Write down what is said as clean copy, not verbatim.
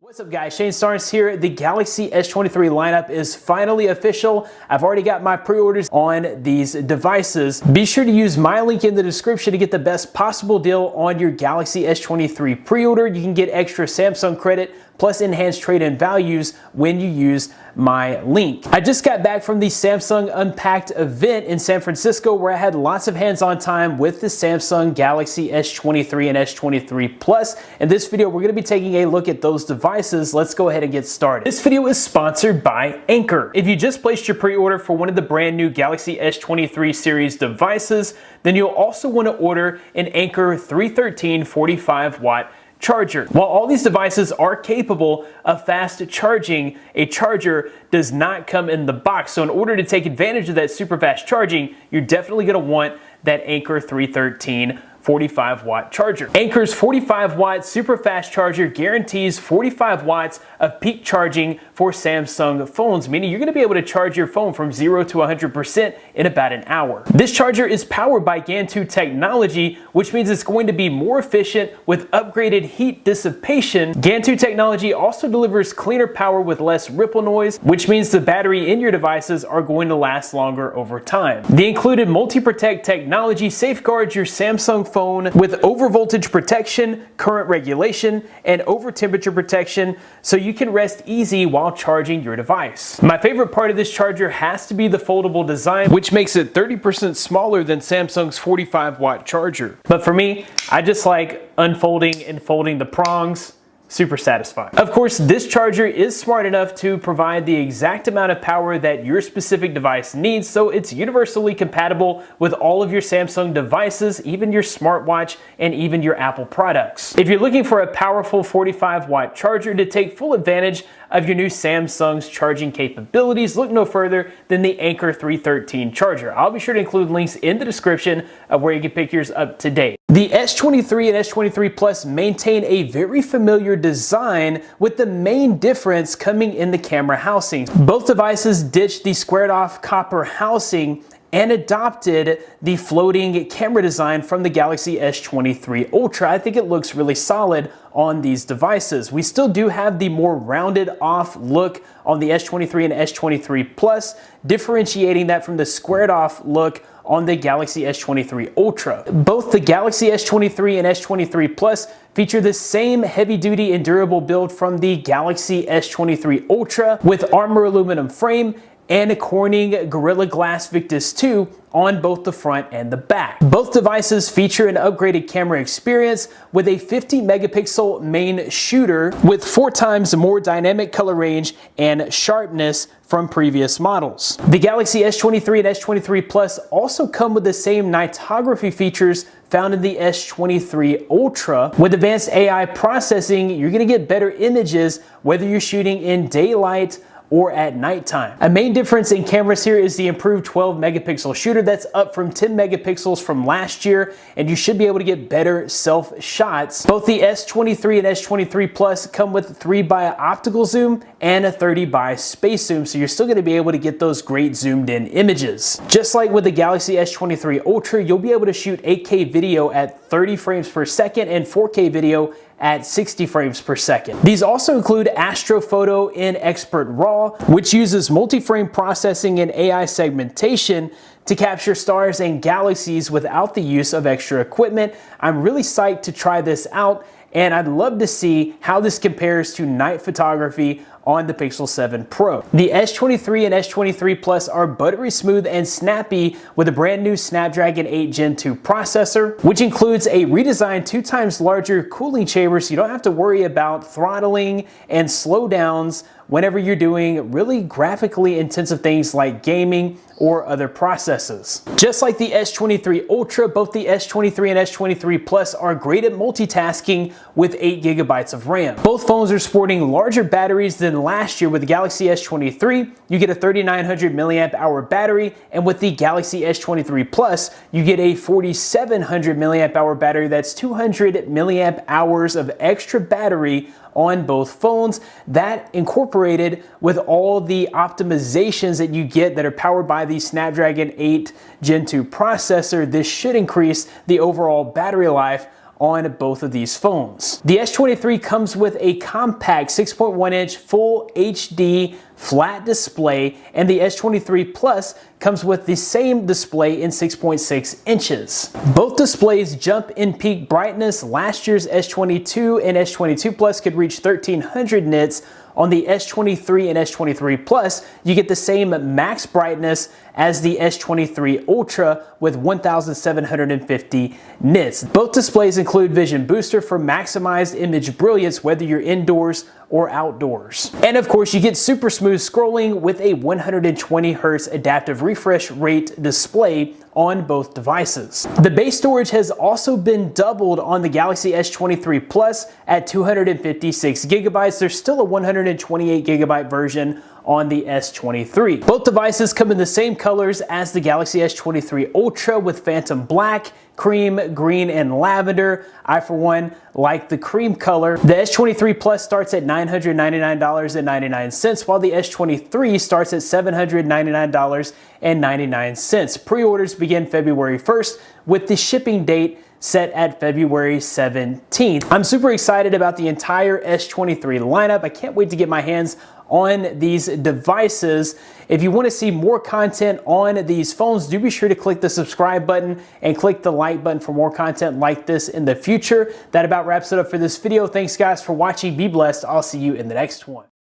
What's up guys, Shane Starnes here. The Galaxy S23 lineup is finally official. I've already got my pre-orders on these devices. Be sure to use my link in the description to get the best possible deal on your Galaxy S23 pre-order. You can get extra Samsung credit plus enhanced trade-in values when you use my link. I just got back from the Samsung Unpacked event in San Francisco where I had lots of hands-on time with the Samsung Galaxy S23 and S23 Plus. In this video, we're gonna be taking a look at those devices. Let's go ahead and get started. This video is sponsored by Anker. If you just placed your pre-order for one of the brand new Galaxy S23 series devices, then you'll also wanna order an Anker 313 45-watt charger. While all these devices are capable of fast charging, a charger does not come in the box. So in order to take advantage of that super fast charging, you're definitely going to want that Anker 313 45-watt charger. Anker's 45-watt super fast charger guarantees 45 watts of peak charging for Samsung phones, meaning you're going to be able to charge your phone from 0 to 100% in about an hour. This charger is powered by GaN 2 technology, which means it's going to be more efficient with upgraded heat dissipation. GaN 2 technology also delivers cleaner power with less ripple noise, which means the battery in your devices are going to last longer over time. The included multi-protect technology safeguards your Samsung phone with overvoltage protection, current regulation, and over temperature protection, so you can rest easy while charging your device. My favorite part of this charger has to be the foldable design, which makes it 30% smaller than Samsung's 45-watt charger. But for me, I just like unfolding and folding the prongs. Super satisfying. Of course, this charger is smart enough to provide the exact amount of power that your specific device needs, so it's universally compatible with all of your Samsung devices, even your smartwatch and even your Apple products. If you're looking for a powerful 45-watt charger to take full advantage of your new Samsung's charging capabilities, look no further than the Anker 313 charger. I'll be sure to include links in the description of where you can pick yours up today. The S23 and S23 Plus maintain a very familiar design, with the main difference coming in the camera housings. Both devices ditched the squared off copper housing and adopted the floating camera design from the Galaxy S23 Ultra. I think it looks really solid on these devices. We still do have the more rounded off look on the S23 and S23 Plus, differentiating that from the squared off look on the Galaxy S23 Ultra. Both the Galaxy S23 and S23 Plus feature the same heavy-duty and durable build from the Galaxy S23 Ultra with armor aluminum frame and a Corning Gorilla Glass Victus 2 on both the front and the back. Both devices feature an upgraded camera experience with a 50 megapixel main shooter with 4 times more dynamic color range and sharpness from previous models. The Galaxy S23 and S23 Plus also come with the same nightography features found in the S23 Ultra. With advanced AI processing, you're gonna get better images whether you're shooting in daylight or at nighttime. A main difference in cameras here is the improved 12 megapixel shooter that's up from 10 megapixels from last year, and you should be able to get better self shots. Both the S23 and S23 Plus come with 3x optical zoom and a 30x space zoom, so you're still gonna be able to get those great zoomed in images. Just like with the Galaxy S23 Ultra, you'll be able to shoot 8K video at 30 frames per second and 4K video at 60 frames per second. These also include Astrophoto in Expert RAW, which uses multi-frame processing and AI segmentation to capture stars and galaxies without the use of extra equipment. I'm really psyched to try this out, and I'd love to see how this compares to night photography on the Pixel 7 Pro. The S23 and S23 Plus are buttery smooth and snappy with a brand new Snapdragon 8 Gen 2 processor, which includes a redesigned 2 times larger cooling chamber, so you don't have to worry about throttling and slowdowns whenever you're doing really graphically intensive things like gaming or other processes. Just like the S23 Ultra, both the S23 and S23 Plus are great at multitasking with 8 gigabytes of RAM. Both phones are sporting larger batteries than last year. With the Galaxy S23, you get a 3900 milliamp hour battery, and with the Galaxy S23 Plus, you get a 4700 milliamp hour battery. That's 200 milliamp hours of extra battery on both phones. That incorporated with all the optimizations that you get that are powered by the Snapdragon 8 Gen 2 processor, this should increase the overall battery life on both of these phones. The S23 comes with a compact 6.1-inch full HD flat display, and the S23 Plus comes with the same display in 6.6 inches. Both displays jump in peak brightness. Last year's S22 and S22 Plus could reach 1300 nits. On the S23 and S23 Plus, you get the same max brightness as the S23 Ultra with 1750 nits. Both displays include Vision Booster for maximized image brilliance, whether you're indoors or outdoors. And of course, you get super smooth scrolling with a 120 Hz adaptive refresh rate display on both devices. The base storage has also been doubled on the Galaxy S23 Plus at 256 gigabytes. There's still a 128 gigabyte version on the S23. Both devices come in the same colors as the Galaxy S23 Ultra with Phantom Black, cream, green, and lavender. I, for one, like the cream color. The S23 Plus starts at $999.99, while the S23 starts at $799.99. Pre-orders begin February 1st, with the shipping date set at February 17th. I'm super excited about the entire S23 lineup. I can't wait to get my hands on these devices. If you want to see more content on these phones, do be sure to click the subscribe button and click the like button for more content like this in the future. That about wraps it up for this video. Thanks guys for watching. Be blessed. I'll see you in the next one.